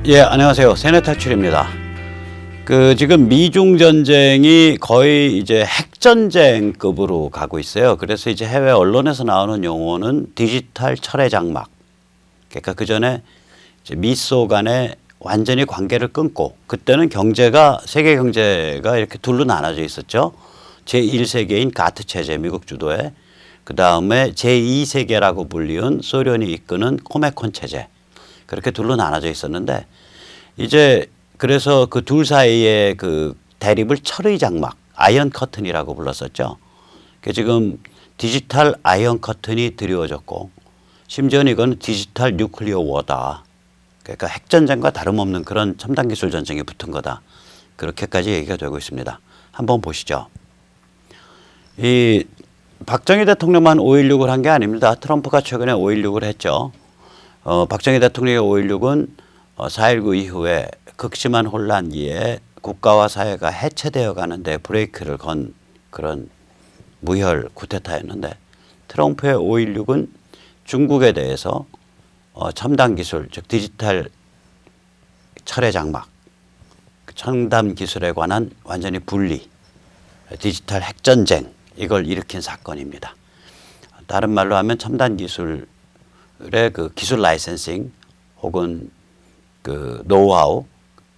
예, 안녕하세요. 세뇌 탈출입니다. 지금 미중 전쟁이 거의 이제 핵전쟁급으로 가고 있어요. 그래서 이제 해외 언론에서 나오는 용어는 디지털 철의 장막. 그러니까 그 전에 이제 미소 간에 완전히 관계를 끊고, 그때는 세계 경제가 이렇게 둘로 나눠져 있었죠. 제1세계인 가트 체제, 미국 주도의. 그 다음에 제2세계라고 불리운 소련이 이끄는 코메콘 체제. 그렇게 둘로 나눠져 있었는데, 이제 그래서 그 둘 사이의 그 대립을 철의 장막, 아이언 커튼이라고 불렀었죠. 지금 디지털 아이언 커튼이 드리워졌고, 심지어는 이건 디지털 뉴클리어 워다. 그러니까 핵전쟁과 다름없는 그런 첨단 기술 전쟁이 붙은 거다. 그렇게까지 얘기가 되고 있습니다. 한번 보시죠. 이 박정희 대통령만 5.16을 한 게 아닙니다. 트럼프가 최근에 5.16을 했죠. 박정희 대통령의 5.16은 4.19 이후에 극심한 혼란기에 국가와 사회가 해체되어 가는데 브레이크를 건 그런 무혈 쿠데타였는데, 트럼프의 5.16은 중국에 대해서 첨단 기술, 즉 디지털 철의 장막, 첨단 기술에 관한 완전히 분리, 디지털 핵전쟁, 이걸 일으킨 사건입니다. 다른 말로 하면 첨단 기술의 그 기술 라이센싱 혹은 그 노하우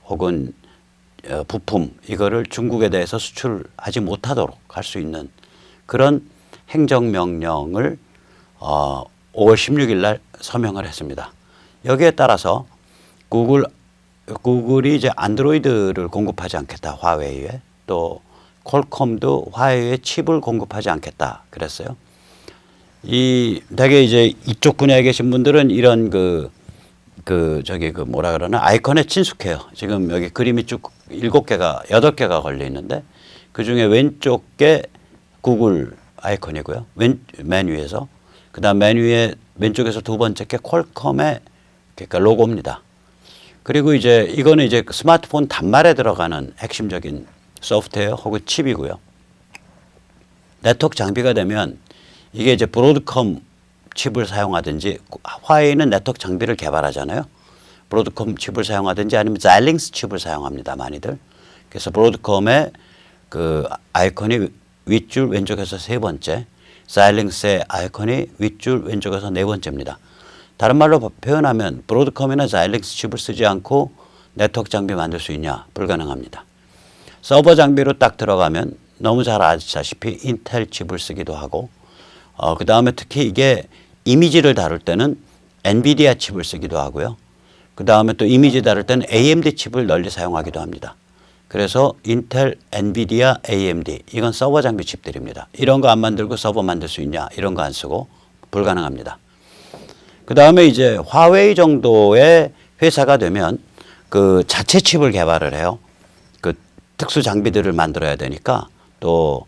혹은 부품, 이거를 중국에 대해서 수출하지 못하도록 할 수 있는 그런 행정명령을 5월 16일 날 서명을 했습니다. 여기에 따라서 구글이 이제 안드로이드를 공급하지 않겠다, 화웨이에. 또 퀄컴도 화웨이에 칩을 공급하지 않겠다 그랬어요. 되게 이제 이쪽 분야에 계신 분들은 이런 뭐라 그러나 아이콘에 친숙해요. 지금 여기 그림이 쭉 8개가 걸려 있는데, 그 중에 왼쪽 게 구글 아이콘이고요. 맨 위에서. 그 다음 맨 위에 왼쪽에서 두 번째 게 퀄컴의 그러니까 로고입니다. 그리고 이제 이거는 이제 스마트폰 단말에 들어가는 핵심적인 소프트웨어 혹은 칩이고요. 네트워크 장비가 되면 이게 이제 브로드컴 칩을 사용하든지, 화웨이는 네트워크 장비를 개발하잖아요. 브로드컴 칩을 사용하든지 아니면 자일링스 칩을 사용합니다, 많이들. 그래서 브로드컴의 그 아이콘이 윗줄 왼쪽에서 세 번째, 자일링스의 아이콘이 윗줄 왼쪽에서 네 번째입니다. 다른 말로 표현하면 브로드컴이나 자일링스 칩을 쓰지 않고 네트워크 장비 만들 수 있냐? 불가능합니다. 서버 장비로 딱 들어가면 너무 잘 아시다시피 인텔 칩을 쓰기도 하고, 그 다음에 특히 이게 이미지를 다룰 때는 엔비디아 칩을 쓰기도 하고요. 그 다음에 또 이미지 다룰 때는 AMD 칩을 널리 사용하기도 합니다. 그래서 인텔, 엔비디아, AMD, 이건 서버 장비 칩들입니다. 이런 거 안 만들고 서버 만들 수 있냐? 이런 거 안 쓰고 불가능합니다. 그 다음에 이제 화웨이 정도의 회사가 되면 그 자체 칩을 개발을 해요. 그 특수 장비들을 만들어야 되니까. 또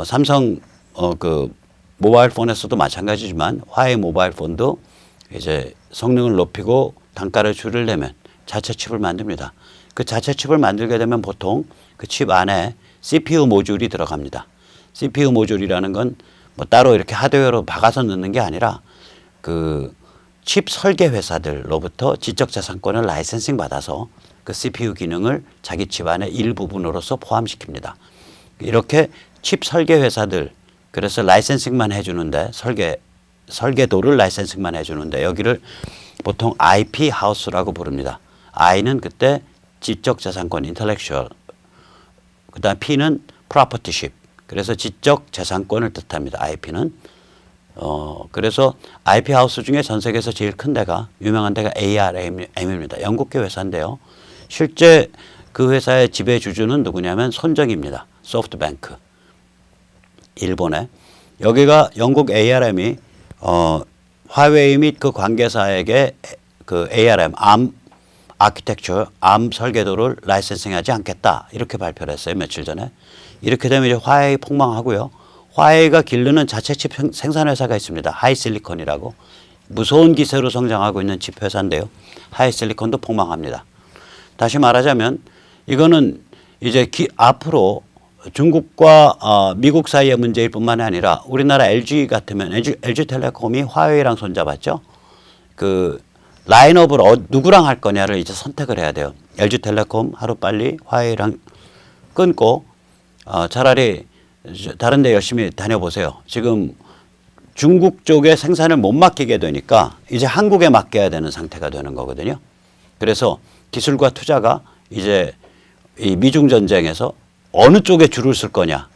삼성 그 모바일 폰에서도 마찬가지지만 화웨이 모바일 폰도 이제 성능을 높이고 단가를 줄이려면 자체 칩을 만듭니다. 그 자체 칩을 만들게 되면 보통 그 칩 안에 CPU 모듈이 들어갑니다. CPU 모듈이라는 건 뭐 따로 이렇게 하드웨어로 박아서 넣는 게 아니라 그 칩 설계 회사들로부터 지적재산권을 라이센싱 받아서 그 CPU 기능을 자기 칩 안에 일부분으로서 포함시킵니다. 이렇게 칩 설계 회사들, 그래서 라이센싱만 해주는데, 설계도를 라이센싱만 해주는데, 여기를 보통 IP 하우스라고 부릅니다. I는 그때 지적재산권, intellectual. 그 다음 P는 propertyship. 그래서 지적재산권을 뜻합니다. IP는. 그래서 IP 하우스 중에 전 세계에서 제일 큰 데가, 유명한 데가 ARM입니다. 영국계 회사인데요. 실제 그 회사의 지배주주는 누구냐면 손정입니다. 소프트뱅크. 일본에. 여기가 영국 ARM이 화웨이 및 그 관계사에게 그 ARM, ARM 아키텍처, ARM 설계도를 라이센싱하지 않겠다, 이렇게 발표를 했어요, 며칠 전에. 이렇게 되면 이제 화웨이 폭망하고요. 화웨이가 기르는 자체 칩 생산 회사가 있습니다. 하이실리콘이라고. 무서운 기세로 성장하고 있는 칩 회사인데요. 하이실리콘도 폭망합니다. 다시 말하자면 이거는 이제 앞으로 중국과 미국 사이의 문제일 뿐만이 아니라 우리나라 LG 같으면 LG텔레콤이 화웨이랑 손잡았죠. 그 라인업을 누구랑 할 거냐를 이제 선택을 해야 돼요. LG텔레콤 하루빨리 화웨이랑 끊고 차라리 다른 데 열심히 다녀보세요. 지금 중국 쪽에 생산을 못 맡기게 되니까 이제 한국에 맡겨야 되는 상태가 되는 거거든요. 그래서 기술과 투자가 이제 이 미중 전쟁에서 어느 쪽에 줄을 쓸 거냐.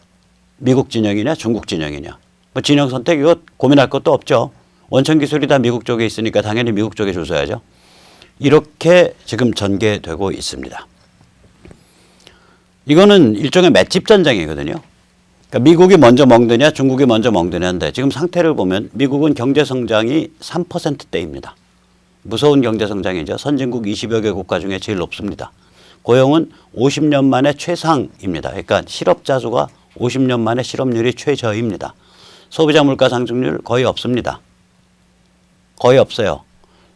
미국 진영이냐 중국 진영이냐. 뭐 진영 선택 이거 고민할 것도 없죠. 원천 기술이 다 미국 쪽에 있으니까 당연히 미국 쪽에 줄 서야죠. 이렇게 지금 전개되고 있습니다. 이거는 일종의 맷집 전쟁이거든요. 그러니까 미국이 먼저 먹느냐 중국이 먼저 먹느냐인데 지금 상태를 보면 미국은 경제 성장이 3%대입니다. 무서운 경제 성장이죠. 선진국 20여 개 국가 중에 제일 높습니다. 고용은 50년 만에 최상입니다. 그러니까 실업자 수가 50년 만에 실업률이 최저입니다. 소비자 물가 상승률 거의 없습니다. 거의 없어요.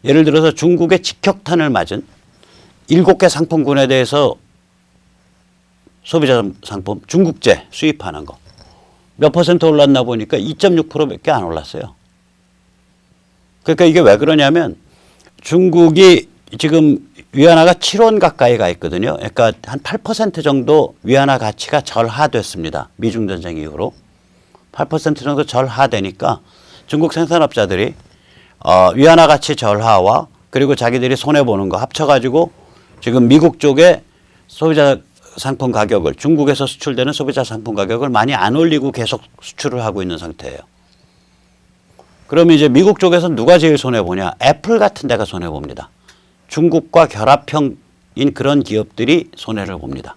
예를 들어서 중국의 직격탄을 맞은 7개 상품군에 대해서 소비자 상품 중국제 수입하는 거 몇 퍼센트 올랐나 보니까 2.6%밖에 안 올랐어요. 그러니까 이게 왜 그러냐면 중국이 지금 위안화가 7원 가까이 가 있거든요. 그러니까 한 8% 정도 위안화 가치가 절하됐습니다. 미중 전쟁 이후로 8% 정도 절하되니까 중국 생산업자들이 위안화 가치 절하와 그리고 자기들이 손해 보는 거 합쳐가지고 지금 미국 쪽에 소비자 상품 가격을 중국에서 수출되는 소비자 상품 가격을 많이 안 올리고 계속 수출을 하고 있는 상태예요. 그러면 이제 미국 쪽에서 누가 제일 손해 보냐? 애플 같은 데가 손해 봅니다. 중국과 결합형인 그런 기업들이 손해를 봅니다.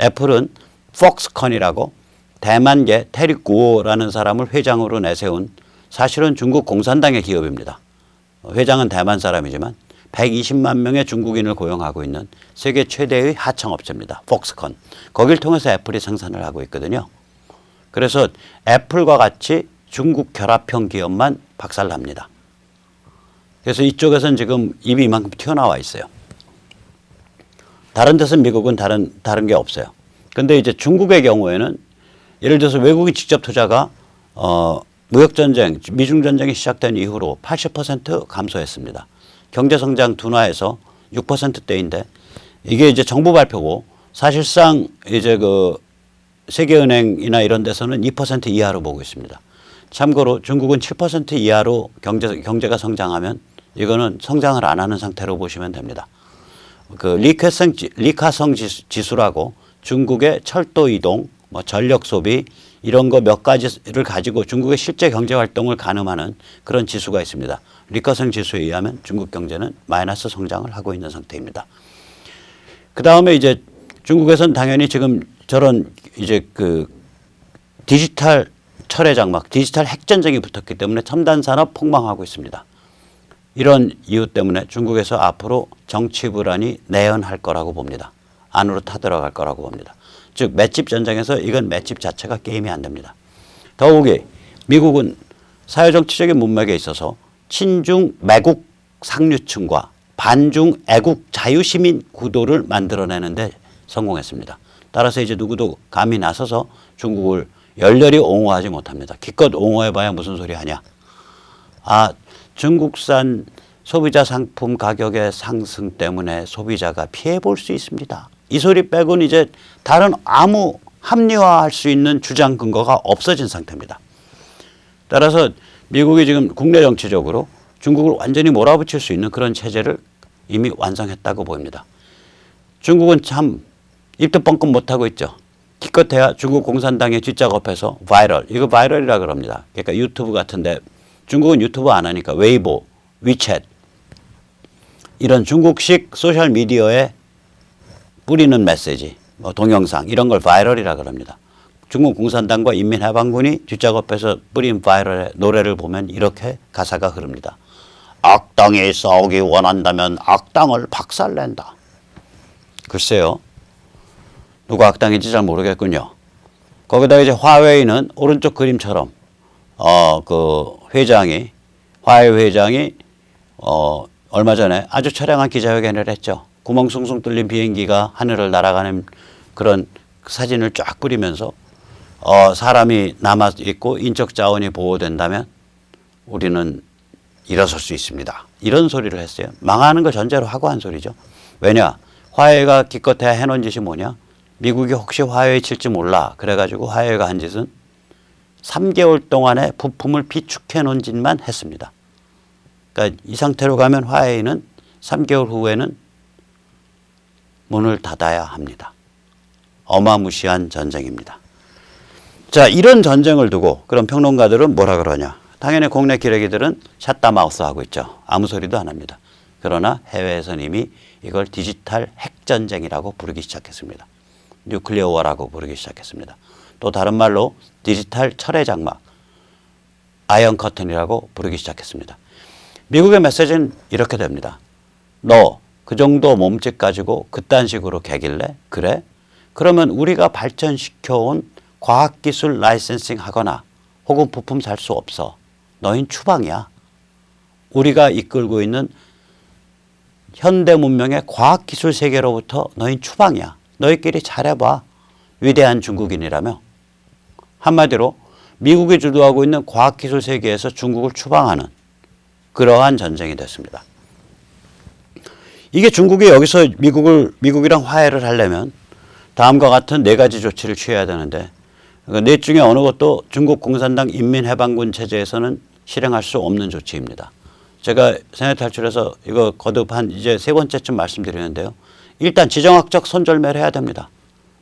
애플은 폭스컨이라고 대만계 테리 구오라는 사람을 회장으로 내세운 사실은 중국 공산당의 기업입니다. 회장은 대만 사람이지만 120만 명의 중국인을 고용하고 있는 세계 최대의 하청업체입니다. 폭스컨. 거길 통해서 애플이 생산을 하고 있거든요. 그래서 애플과 같이 중국 결합형 기업만 박살납니다. 그래서 이쪽에서는 지금 입이 이만큼 튀어나와 있어요. 다른 데서는 미국은 다른 게 없어요. 근데 이제 중국의 경우에는 예를 들어서 외국인 직접 투자가 무역전쟁, 미중전쟁이 시작된 이후로 80% 감소했습니다. 경제성장 둔화해서 6%대인데 이게 이제 정부 발표고 사실상 이제 그 세계은행이나 이런 데서는 2% 이하로 보고 있습니다. 참고로 중국은 7% 이하로 경제가 성장하면 이거는 성장을 안 하는 상태로 보시면 됩니다. 그 리카성 지수라고 중국의 철도 이동, 뭐 전력 소비 이런 거 몇 가지를 가지고 중국의 실제 경제 활동을 가늠하는 그런 지수가 있습니다. 리커성 지수에 의하면 중국 경제는 마이너스 성장을 하고 있는 상태입니다. 그 다음에 이제 중국에서는 당연히 지금 저런 이제 그 디지털 철의 장막, 디지털 핵전쟁이 붙었기 때문에 첨단 산업 폭망하고 있습니다. 이런 이유 때문에 중국에서 앞으로 정치 불안이 내연할 거라고 봅니다. 안으로 타들어갈 거라고 봅니다. 즉 맷집 전쟁에서 이건 맷집 자체가 게임이 안 됩니다. 더욱이 미국은 사회정치적인 문맥에 있어서 친중 매국 상류층과 반중 애국 자유시민 구도를 만들어내는데 성공했습니다. 따라서 이제 누구도 감히 나서서 중국을 열렬히 옹호하지 못합니다. 기껏 옹호해봐야 무슨 소리 하냐. 중국산 소비자 상품 가격의 상승 때문에 소비자가 피해 볼 수 있습니다. 이 소리 빼고는 이제 다른 아무 합리화할 수 있는 주장 근거가 없어진 상태입니다. 따라서 미국이 지금 국내 정치적으로 중국을 완전히 몰아붙일 수 있는 그런 체제를 이미 완성했다고 보입니다. 중국은 참 입도 뻥끗 못하고 있죠. 기껏해야 중국 공산당의 뒷작업해서 바이럴, 이거 바이럴이라 그럽니다. 그러니까 유튜브 같은데 중국은 유튜브 안 하니까 웨이보, 위챗 이런 중국식 소셜미디어에 뿌리는 메시지, 뭐 동영상 이런 걸 바이럴이라 그럽니다. 중국 공산당과 인민해방군이 뒷작업해서 뿌린 바이럴의 노래를 보면 이렇게 가사가 흐릅니다. 악당이 싸우기 원한다면 악당을 박살낸다. 글쎄요. 누가 악당인지 잘 모르겠군요. 거기다 이제 화웨이는 오른쪽 그림처럼 화웨이 회장이 얼마 전에 아주 처량한 기자회견을 했죠. 구멍 숭숭 뚫린 비행기가 하늘을 날아가는 그런 사진을 쫙 뿌리면서 사람이 남아 있고 인적 자원이 보호된다면 우리는 일어설 수 있습니다. 이런 소리를 했어요. 망하는 걸 전제로 하고 한 소리죠. 왜냐? 화웨이가 기껏해야 해놓은 짓이 뭐냐? 미국이 혹시 화웨이 칠지 몰라. 그래가지고 화웨이가 한 짓은 3개월 동안에 부품을 비축해 놓은 짓만 했습니다. 그러니까 이 상태로 가면 화웨이는 3개월 후에는 문을 닫아야 합니다. 어마무시한 전쟁입니다. 자, 이런 전쟁을 두고 그럼 평론가들은 뭐라 그러냐? 당연히 국내 기레기들은 샷다마우스 하고 있죠. 아무 소리도 안 합니다. 그러나 해외에서는 이미 이걸 디지털 핵전쟁이라고 부르기 시작했습니다. 뉴클리어 워라고 부르기 시작했습니다. 또 다른 말로 디지털 철의 장막, 아이언 커튼이라고 부르기 시작했습니다. 미국의 메시지는 이렇게 됩니다. 너 그 정도 몸집 가지고 그딴 식으로 개길래? 그래? 그러면 우리가 발전시켜온 과학기술 라이센싱 하거나 혹은 부품 살 수 없어. 너흰 추방이야. 우리가 이끌고 있는 현대 문명의 과학기술 세계로부터 너흰 추방이야. 너희끼리 잘해봐. 위대한 중국인이라며. 한마디로 미국이 주도하고 있는 과학기술 세계에서 중국을 추방하는 그러한 전쟁이 됐습니다. 이게 중국이 여기서 미국이랑 화해를 하려면 다음과 같은 4가지 조치를 취해야 되는데 넷 중에 어느 것도 중국 공산당 인민해방군 체제에서는 실행할 수 없는 조치입니다. 제가 세뇌 탈출해서 이거 거듭 한 이제 3번째쯤 말씀드리는데요. 일단 지정학적 손절매를 해야 됩니다.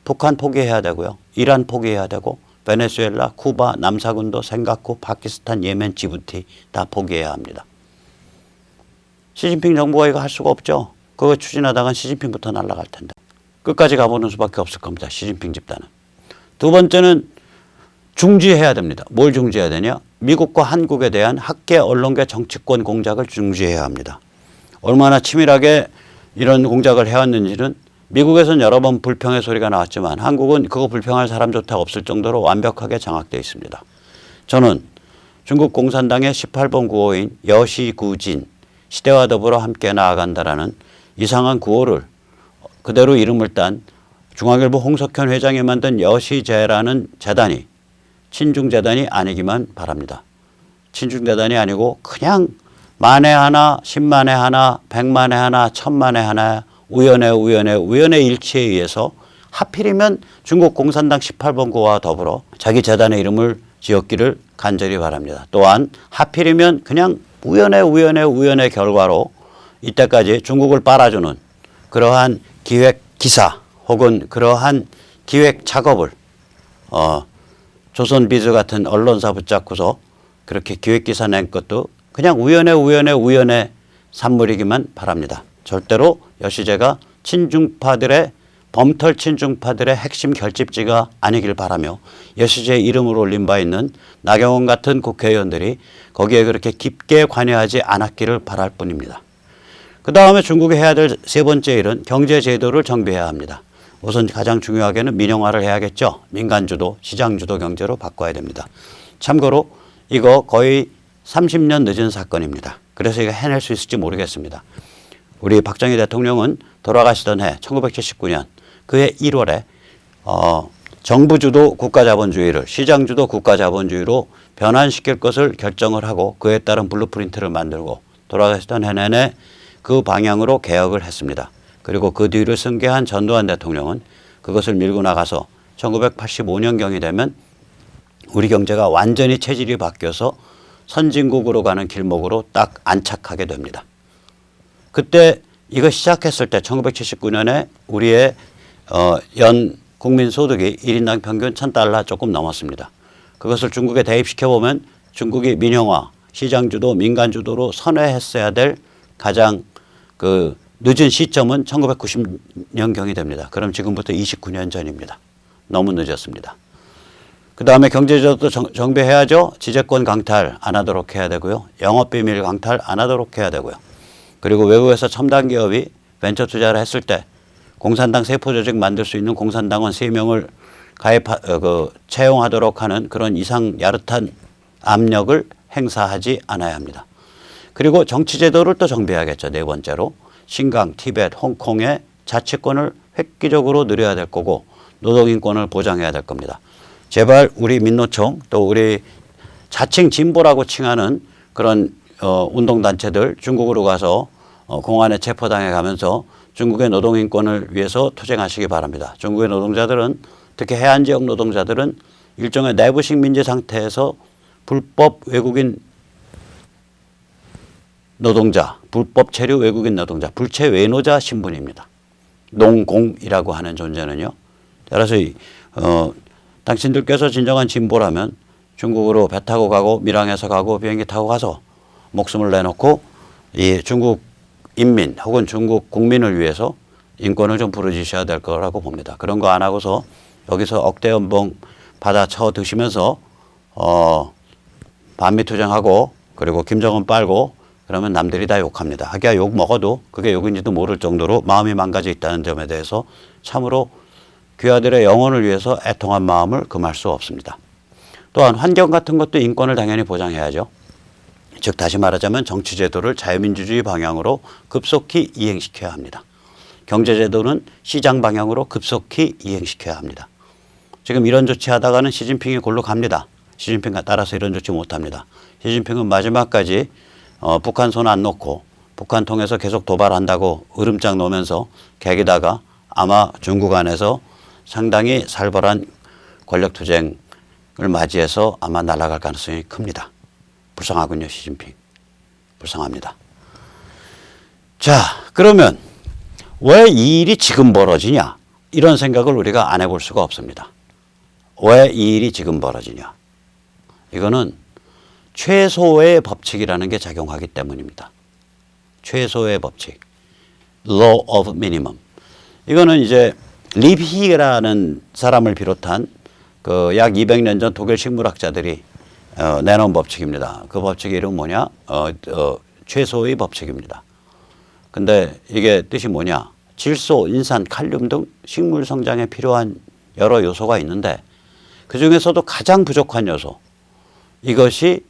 북한 포기해야 되고요. 이란 포기해야 되고 베네수엘라, 쿠바, 남사군도, 싱가포르, 파키스탄, 예멘, 지부티 다 포기해야 합니다. 시진핑 정부가 이거 할 수가 없죠. 그거 추진하다간 시진핑부터 날아갈 텐데. 끝까지 가보는 수밖에 없을 겁니다. 시진핑 집단은. 두 번째는 중지해야 됩니다. 뭘 중지해야 되냐? 미국과 한국에 대한 학계, 언론계, 정치권 공작을 중지해야 합니다. 얼마나 치밀하게 이런 공작을 해왔는지는 미국에서는 여러 번 불평의 소리가 나왔지만 한국은 그거 불평할 사람조차 없을 정도로 완벽하게 장악되어 있습니다. 저는 중국 공산당의 18번 구호인 여시구진, 시대와 더불어 함께 나아간다라는 이상한 구호를 그대로 이름을 딴 중앙일보 홍석현 회장이 만든 여시제라는 재단이 친중재단이 아니기만 바랍니다. 친중재단이 아니고 그냥 만에 하나, 10만에 하나, 100만에 하나, 1000만에 하나 우연의 일치에 의해서 하필이면 중국 공산당 18번 구호와 더불어 자기 재단의 이름을 지었기를 간절히 바랍니다. 또한 하필이면 그냥 우연의 결과로 이때까지 중국을 빨아주는 그러한 기획 기사 혹은 그러한 기획 작업을 조선비즈 같은 언론사 붙잡고서 그렇게 기획 기사 낸 것도 그냥 우연의 산물이기만 바랍니다. 절대로 여시제가 범털 친중파들의 핵심 결집지가 아니길 바라며 여시제 이름으로 올린 바 있는 나경원 같은 국회의원들이 거기에 그렇게 깊게 관여하지 않았기를 바랄 뿐입니다. 그 다음에 중국이 해야 될 3번째 일은 경제제도를 정비해야 합니다. 우선 가장 중요하게는 민영화를 해야겠죠. 민간주도, 시장주도 경제로 바꿔야 됩니다. 참고로 이거 거의 30년 늦은 사건입니다. 그래서 이거 해낼 수 있을지 모르겠습니다. 우리 박정희 대통령은 돌아가시던 해 1979년 그해 1월에 정부주도 국가자본주의를 시장주도 국가자본주의로 변환시킬 것을 결정을 하고 그에 따른 블루프린트를 만들고 돌아가시던 해 내내 그 방향으로 개혁을 했습니다. 그리고 그 뒤를 승계한 전두환 대통령은 그것을 밀고 나가서 1985년경이 되면 우리 경제가 완전히 체질이 바뀌어서 선진국으로 가는 길목으로 딱 안착하게 됩니다. 그때 이거 시작했을 때 1979년에 우리의 연 국민 소득이 1인당 평균 1,000달러 조금 넘었습니다. 그것을 중국에 대입시켜보면 중국이 민영화, 시장주도, 민간주도로 선회했어야 될 가장 그 늦은 시점은 1990년경이 됩니다. 그럼 지금부터 29년 전입니다. 너무 늦었습니다. 그 다음에 경제제도도 정비해야죠. 지재권 강탈 안 하도록 해야 되고요. 영업비밀 강탈 안 하도록 해야 되고요. 그리고 외국에서 첨단 기업이 벤처 투자를 했을 때 공산당 세포조직 만들 수 있는 공산당원 3명을 채용하도록 하는 그런 이상 야릇한 압력을 행사하지 않아야 합니다. 그리고 정치제도를 또 정비해야겠죠. 4번째로 신강, 티벳, 홍콩의 자치권을 획기적으로 누려야 될 거고 노동인권을 보장해야 될 겁니다. 제발 우리 민노총 또 우리 자칭 진보라고 칭하는 그런 운동단체들 중국으로 가서 공안에 체포당해 가면서 중국의 노동인권을 위해서 투쟁하시기 바랍니다. 중국의 노동자들은 특히 해안지역 노동자들은 일종의 내부 식민지 상태에서 불법 외국인 노동자, 불법 체류 외국인 노동자, 불체 외노자 신분입니다. 농공이라고 하는 존재는요. 따라서 당신들께서 진정한 진보라면 중국으로 배 타고 가고 밀항에서 가고 비행기 타고 가서 목숨을 내놓고 이 중국 인민 혹은 중국 국민을 위해서 인권을 좀 부르짖으셔야 될 거라고 봅니다. 그런 거 안 하고서 여기서 억대 연봉 받아 쳐 드시면서 반미 투쟁하고 그리고 김정은 빨고 그러면 남들이 다 욕합니다. 하기야 욕 먹어도 그게 욕인지도 모를 정도로 마음이 망가져 있다는 점에 대해서 참으로 귀하들의 영혼을 위해서 애통한 마음을 금할 수 없습니다. 또한 환경 같은 것도 인권을 당연히 보장해야죠. 즉 다시 말하자면 정치제도를 자유민주주의 방향으로 급속히 이행시켜야 합니다. 경제제도는 시장 방향으로 급속히 이행시켜야 합니다. 지금 이런 조치하다가는 시진핑이 골로 갑니다. 시진핑과 따라서 이런 조치 못합니다. 시진핑은 마지막까지 북한 손 안 놓고 북한 통해서 계속 도발한다고 으름장 놓으면서 계기다가 아마 중국 안에서 상당히 살벌한 권력투쟁을 맞이해서 아마 날아갈 가능성이 큽니다. 불쌍하군요, 시진핑. 불쌍합니다. 자, 그러면 왜 이 일이 지금 벌어지냐? 이런 생각을 우리가 안 해볼 수가 없습니다. 왜 이 일이 지금 벌어지냐? 이거는 최소의 법칙이라는 게 작용하기 때문입니다. 최소의 법칙. Law of minimum. 이거는 이제 립히라는 사람을 비롯한 그 약 200년 전 독일 식물학자들이 내놓은 법칙입니다. 그 법칙의 이름은 뭐냐? 최소의 법칙입니다. 근데 이게 뜻이 뭐냐? 질소, 인산, 칼륨 등 식물 성장에 필요한 여러 요소가 있는데 그 중에서도 가장 부족한 요소, 이것이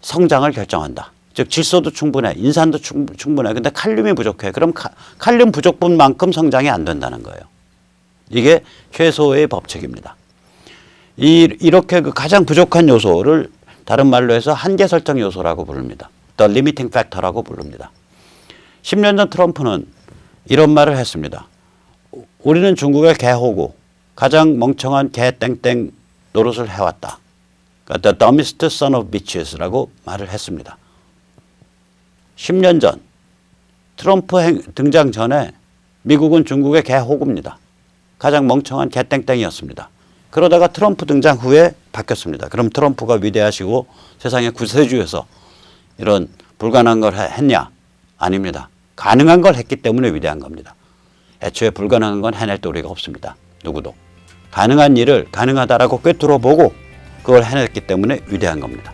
성장을 결정한다. 즉 질소도 충분해, 인산도 충분해. 근데 칼륨이 부족해. 그럼 칼륨 부족분만큼 성장이 안 된다는 거예요. 이게 최소의 법칙입니다. 이렇게 그 가장 부족한 요소를 다른 말로 해서 한계 설정 요소라고 부릅니다. The limiting factor라고 부릅니다. 10년 전 트럼프는 이런 말을 했습니다. 우리는 중국의 개호구, 가장 멍청한 개 땡땡 노릇을 해왔다. 그러니까 The dumbest son of bitches라고 말을 했습니다. 10년 전 트럼프 등장 전에 미국은 중국의 개호구입니다. 가장 멍청한 개 땡땡이었습니다. 그러다가 트럼프 등장 후에 바뀌었습니다. 그럼 트럼프가 위대하시고 세상의 구세주여서 이런 불가능한 걸 했냐? 아닙니다. 가능한 걸 했기 때문에 위대한 겁니다. 애초에 불가능한 건 해낼 도리가 없습니다. 누구도. 가능한 일을 가능하다라고 꿰뚫어 보고 그걸 해냈기 때문에 위대한 겁니다.